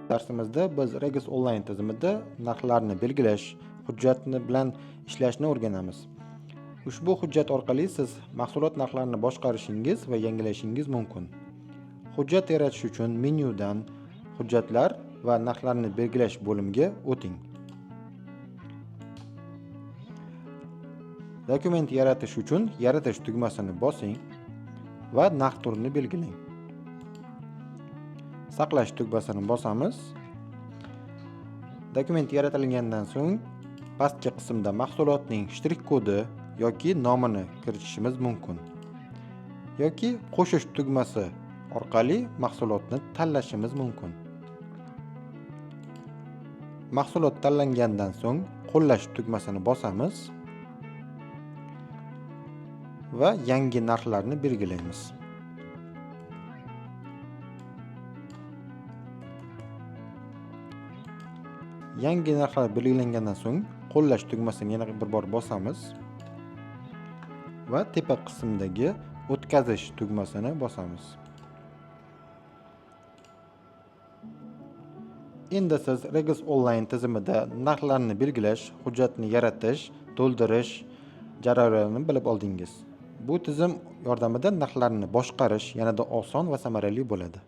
Darsimizda biz Regis onlayn tizimida narxlarni belgilash, hujjatni bilan ishlashni o'rganamiz. Ushbu hujjat orqali siz mahsulot narxlarini boshqarishingiz va yangilashingiz mumkin. Hujjat yaratish uchun menyudan hujjatlar va narxlarni belgilash bo'limiga o'ting. Dokument yaratish uchun yaratish tugmasini bosing va narx turini belgilang. Saqlash tugmasini bosamiz. Dokument yaratilgandan so'ng pastki qismda mahsulotning shtrix kodi yoki nomini kiritishimiz mumkin. Yoki qo'shish tugmasi orqali mahsulotni tanlashimiz mumkin. Mahsulot tanlangandan so'ng qo'llash tugmasini bosamiz va yangi narxlarni belgilaymiz. Yangi narxlar belgilangandan so'ng qo'llash tugmasini yana bir bor bosamiz va tepa qismdagi o'tkazish tugmasini bosamiz. Endi siz Regis onlayn tizimida narxlarni belgilash, hujjatni yaratish, to'ldirish jarayonlarini bilib oldingiz. Bu tizim yordamida narxlarni boshqarish yanada oson va samarali bo'ladi.